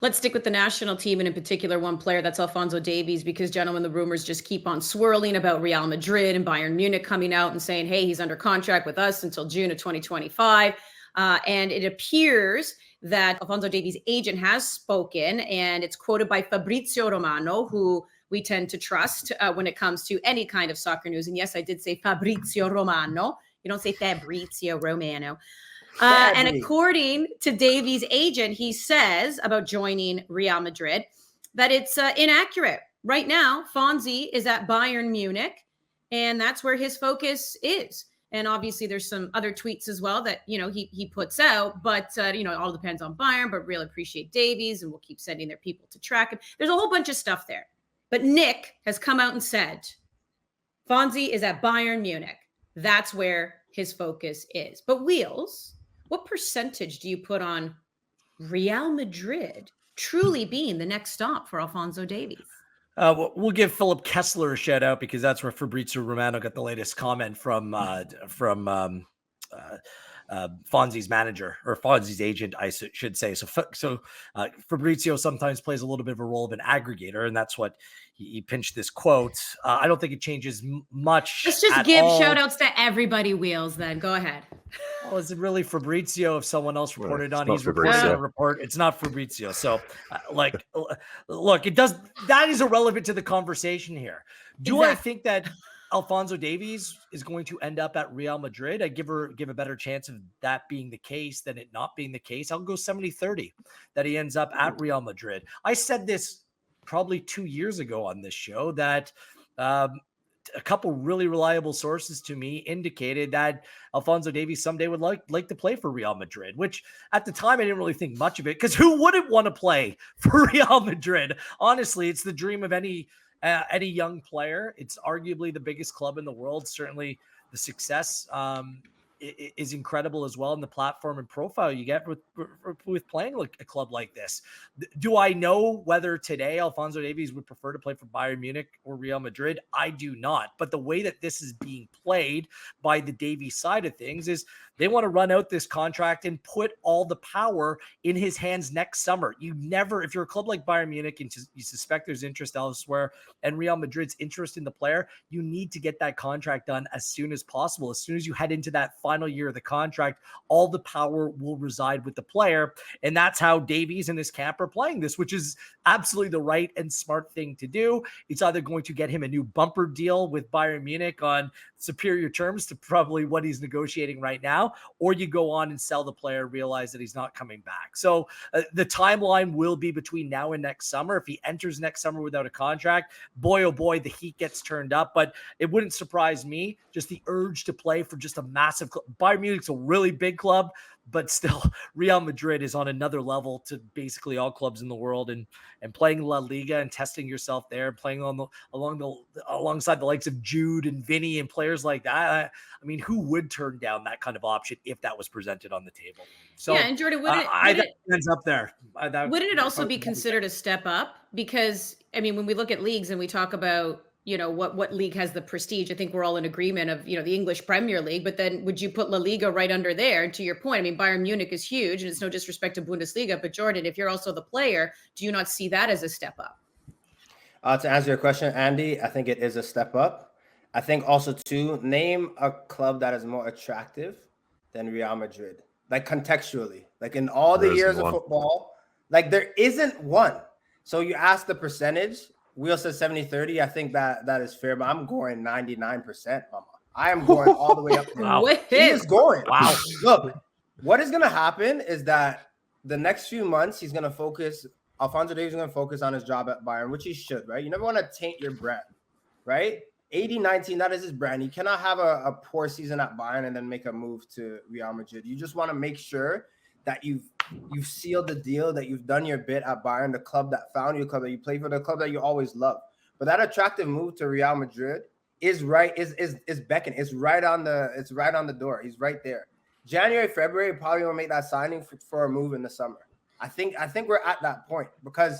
Let's stick with the national team and in particular one player, that's Alphonso Davies, because gentlemen, the rumors just keep on swirling about Real Madrid and Bayern Munich coming out and saying, hey, he's under contract with us until June of 2025. And it appears that Alphonso Davies' agent has spoken, and it's quoted by Fabrizio Romano, who we tend to trust when it comes to any kind of soccer news. And yes, I did say Fabrizio Romano. You don't say Fabrizio Romano. And according to Davies' agent, he says about joining Real Madrid that it's inaccurate. Right now, Fonzie is at Bayern Munich, and that's where his focus is. And obviously, there's some other tweets as well that he puts out, but it all depends on Bayern. But really appreciate Davies, and we'll keep sending their people to track him. There's a whole bunch of stuff there. But Nick has come out and said Fonzie is at Bayern Munich. That's where his focus is. But Wheels, what percentage do you put on Real Madrid truly being the next stop for Alphonso Davies? We'll give Philip Kessler a shout out because that's where Fabrizio Romano got the latest comment from Fonzie's manager, or Fonzie's agent, I should say. So Fabrizio sometimes plays a little bit of a role of an aggregator, and that's what he pinched this quote. I don't think it changes much. Let's just give shout outs to everybody, Wheels, then. Go ahead. Well, is it really Fabrizio? If someone else reported on, he's reporting a report. It's not Fabrizio. So, look, it does. That is irrelevant to the conversation here. Do I think that Alphonso Davies is going to end up at Real Madrid? I give a better chance of that being the case than it not being the case. I'll go 70-30 that he ends up at Real Madrid. I said this probably 2 years ago on this show that a couple really reliable sources to me indicated that Alphonso Davies someday would like to play for Real Madrid, which at the time I didn't really think much of it, because who wouldn't want to play for Real Madrid? Honestly, it's the dream of any young player. It's arguably the biggest club in the world. Certainly the success is incredible as well, in the platform and profile you get with playing like a club like this. Do I know whether today Alphonso Davies would prefer to play for Bayern Munich or Real Madrid? I do not. But the way that this is being played by the Davies side of things is they want to run out this contract and put all the power in his hands next summer. If you're a club like Bayern Munich and you suspect there's interest elsewhere and Real Madrid's interest in the player, you need to get that contract done as soon as possible. As soon as you head into that final year of the contract, all the power will reside with the player. And that's how Davies and his camp are playing this, which is absolutely the right and smart thing to do. It's either going to get him a new bumper deal with Bayern Munich on superior terms to probably what he's negotiating right now, or you go on and sell the player, realize that he's not coming back. So the timeline will be between now and next summer. If he enters next summer without a contract, boy, oh boy, the heat gets turned up. But it wouldn't surprise me, just the urge to play for just a massive club. Bayern Munich's a really big club, but still Real Madrid is on another level to basically all clubs in the world, and playing La Liga and testing yourself there, playing alongside the likes of Jude and Vinny and players like that. I mean, who would turn down that kind of option if that was presented on the table? So yeah, and Jordan, it ends up there. Wouldn't it also be considered a step up? Because I mean, when we look at leagues and we talk about what league has the prestige, I think we're all in agreement of, the English Premier League, but then would you put La Liga right under there? And to your point, I mean, Bayern Munich is huge, and it's no disrespect to Bundesliga, but Jordan, if you're also the player, do you not see that as a step up? To answer your question, Andy, I think it is a step up. I think also too, name a club that is more attractive than Real Madrid, like contextually, like in all the years of football, like there isn't one. So you ask the percentage, Wheel says 70-30. I think that is fair, but I'm going 99%, mama. I am going all the way up there. Wow. He is going. Wow. Look, what is going to happen is that the next few months, Alphonso Davies is going to focus on his job at Bayern, which he should, right? You never want to taint your brand, right? 80-19, that is his brand. You cannot have a poor season at Bayern and then make a move to Real Madrid. You just want to make sure that you've sealed the deal, that you've done your bit at Bayern, the club that found you, the club that you play for, the club that you always love. But that attractive move to Real Madrid is beckoning. It's right on the door. He's right there. January, February, probably will make that signing for a move in the summer. I think we're at that point, because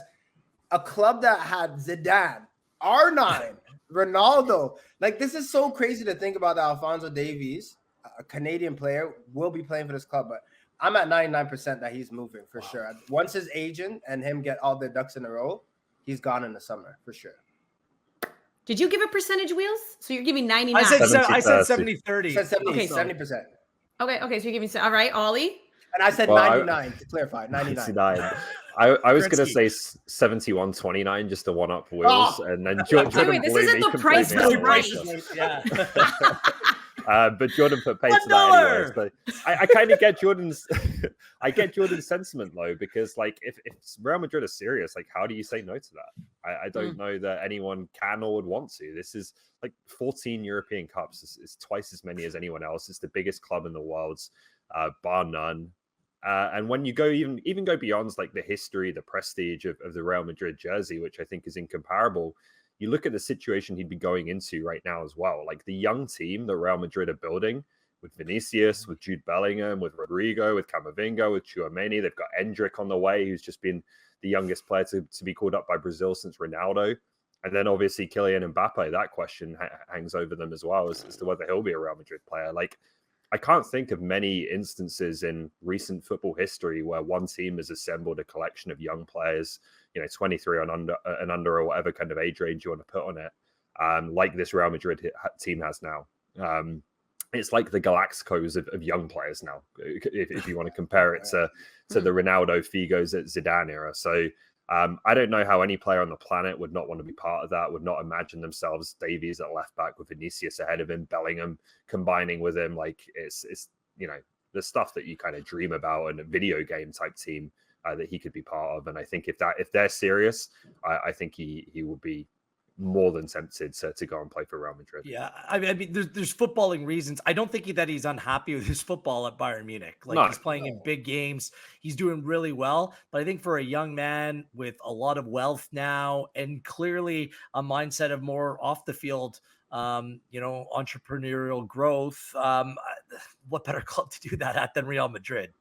a club that had Zidane, R9, Ronaldo, like this is so crazy to think about that Alphonso Davies, a Canadian player, will be playing for this club. But I'm at 99% that he's moving for sure. Once his agent and him get all their ducks in a row, he's gone in the summer for sure. Did you give a percentage, Wheels? So you're giving 99. I said 70-30. 70-30. I said 70, Okay. 70%. Okay, so you're giving, all right, Ollie? And I said 99 to clarify, 99. I was going to say 71-29 just to one up Wheels, and then Jordan. Wait, this isn't the price right. Yeah. But Jordan put pace to that anyway. So I kind of get Jordan's. I get Jordan's sentiment though, because like if Real Madrid is serious, like how do you say no to that? I don't know that anyone can or would want to. This is like 14 European Cups. It's twice as many as anyone else. It's the biggest club in the world, bar none. And when you go even go beyond like the history, the prestige of the Real Madrid jersey, which I think is incomparable, you look at the situation he'd be going into right now as well. Like the young team that Real Madrid are building with Vinicius, with Jude Bellingham, with Rodrigo, with Camavinga, with Tchouaméni. They've got Endrick on the way, who's just been the youngest player to be called up by Brazil since Ronaldo. And then obviously Kylian Mbappe, that question hangs over them as well as to whether he'll be a Real Madrid player. Like, I can't think of many instances in recent football history where one team has assembled a collection of young players, 23 and under or whatever kind of age range you want to put on it, like this Real Madrid team has now. It's like the Galacticos of young players now, if you want to compare it to the Ronaldo, Figos at Zidane era. So I don't know how any player on the planet would not want to be part of that, would not imagine themselves Davies at left back with Vinicius ahead of him, Bellingham combining with him. Like it's the stuff that you kind of dream about in a video game type team that he could be part of. And I think if they're serious, I think he would be more than tempted to go and play for Real Madrid. Yeah, I mean, there's footballing reasons. I don't think that he's unhappy with his football at Bayern Munich. Like he's playing in big games, he's doing really well. But I think for a young man with a lot of wealth now and clearly a mindset of more off the field, entrepreneurial growth, what better club to do that at than Real Madrid?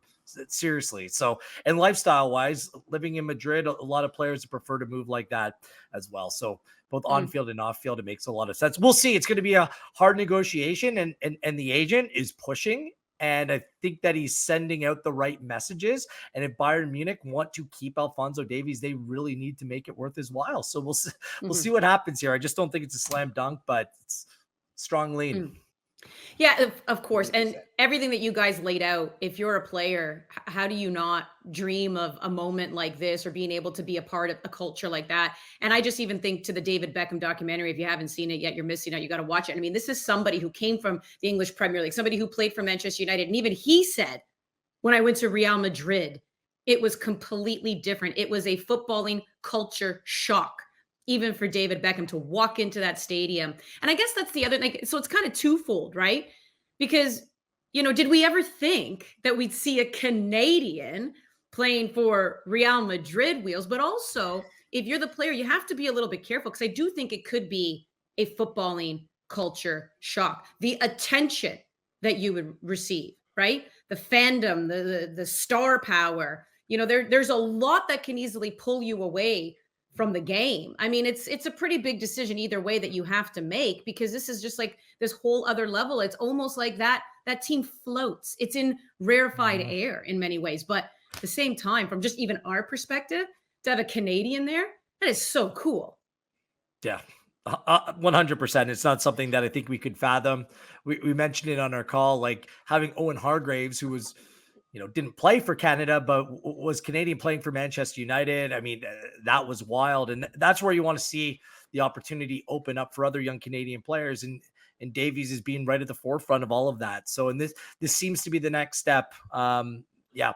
Seriously. So, and lifestyle wise, living in Madrid, a lot of players prefer to move like that as well. So both on field and off field, it makes a lot of sense. We'll see. It's going to be a hard negotiation and the agent is pushing. And I think that he's sending out the right messages. And if Bayern Munich want to keep Alphonso Davies, they really need to make it worth his while. So we'll see what happens here. I just don't think it's a slam dunk, but it's strong lean. Yeah, of course. And everything that you guys laid out, if you're a player, how do you not dream of a moment like this or being able to be a part of a culture like that? And I just even think to the David Beckham documentary, if you haven't seen it yet, you're missing out. You got to watch it. I mean, this is somebody who came from the English Premier League, somebody who played for Manchester United. And even he said, when I went to Real Madrid, it was completely different. It was a footballing culture shock, even for David Beckham to walk into that stadium. And I guess that's the other thing. So it's kind of twofold, right? Because, did we ever think that we'd see a Canadian playing for Real Madrid, Wheels? But also, if you're the player, you have to be a little bit careful because I do think it could be a footballing culture shock. The attention that you would receive, right? The fandom, the star power, there's a lot that can easily pull you away from the game. I mean, it's a pretty big decision either way that you have to make because this is just like this whole other level. It's almost like that team floats. It's in rarefied air in many ways. But at the same time, from just even our perspective, to have a Canadian there, that is so cool. Yeah, 100%. It's not something that I think we could fathom. We mentioned it on our call, like having Owen Hargreaves, who was didn't play for Canada, but was Canadian playing for Manchester United. I mean, that was wild. And that's where you want to see the opportunity open up for other young Canadian players. And Davies is being right at the forefront of all of that. So, and this seems to be the next step. Yeah,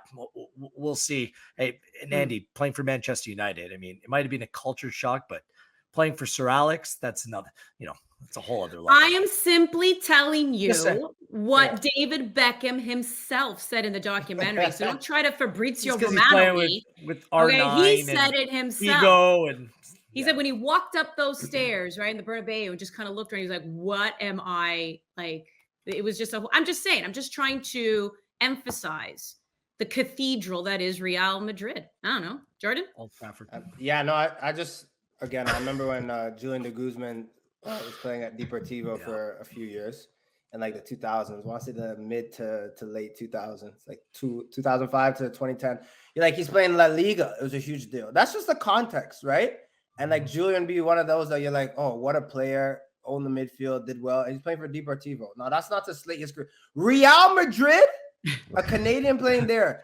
we'll see. Hey, and Andy playing for Manchester United. I mean, it might've been a culture shock, but playing for Sir Alex, that's another, it's a whole other level. I am simply telling you what David Beckham himself said in the documentary. So don't try to Fabrizio Romano me. With R9 he said it himself. He said when he walked up those stairs, right, in the Bernabeu and just kind of looked around, he was like, what am I like? It was just I'm just saying, I'm just trying to emphasize the cathedral that is Real Madrid. I don't know. Jordan? Old Trafford. I remember when Julian de Guzman was playing at Deportivo for a few years. in like the 2000s. I want to say the mid to late 2000s, like 2005 to 2010. You're like, he's playing La Liga. It was a huge deal. That's just the context, right? And like Julian be one of those that you're like, oh, what a player, owned the midfield, did well. And he's playing for Deportivo. Now, that's not to slate his career. Real Madrid, a Canadian playing there.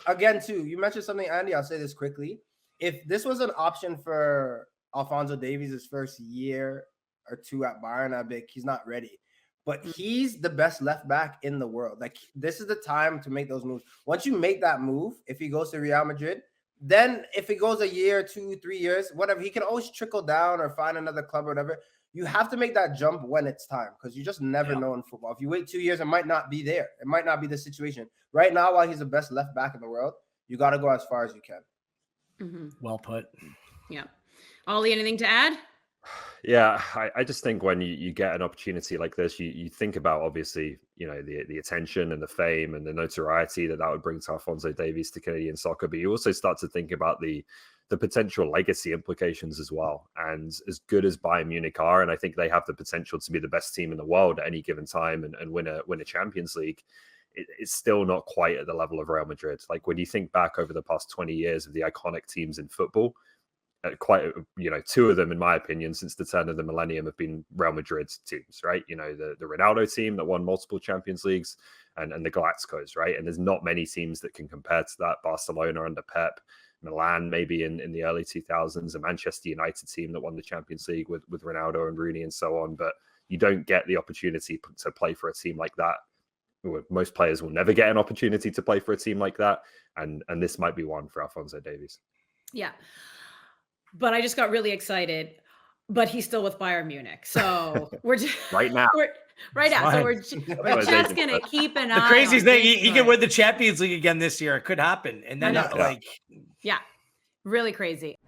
Again, too, you mentioned something, Andy. I'll say this quickly. If this was an option for Alphonso Davies' his first year or two at Bayern, I'd be like, he's not ready. But he's the best left back in the world. Like, this is the time to make those moves. Once you make that move, if he goes to Real Madrid, then if it goes a year, 2, 3 years, whatever, he can always trickle down or find another club or whatever. You have to make that jump when it's time, because you just never know in football. If you wait 2 years, it might not be there. It might not be the situation. Right now, while he's the best left back in the world, you got to go as far as you can. Mm-hmm. Well put. Yeah. Ollie, anything to add? Yeah, I just think when you get an opportunity like this, you think about, obviously, you know, the attention and the fame and the notoriety that would bring to Alphonso Davies to Canadian soccer, but you also start to think about the potential legacy implications as well. And as good as Bayern Munich are, and I think they have the potential to be the best team in the world at any given time and win a Champions League, it's still not quite at the level of Real Madrid. Like, when you think back over the past 20 years of the iconic teams in football, quite, you know, two of them, in my opinion, since the turn of the millennium have been Real Madrid's teams, right? You know, the Ronaldo team that won multiple Champions Leagues and the Galacticos, right? And there's not many teams that can compare to that. Barcelona under Pep, Milan maybe in the early 2000s, a Manchester United team that won the Champions League with Ronaldo and Rooney and so on. But you don't get the opportunity to play for a team like that. Most players will never get an opportunity to play for a team like that. And this might be one for Alphonso Davies. Yeah. But I just got really excited. But he's still with Bayern Munich. So we're just right now. So we're just going to keep an eye. The craziest thing, he could win the Champions League again this year. It could happen. And then, yeah, really crazy.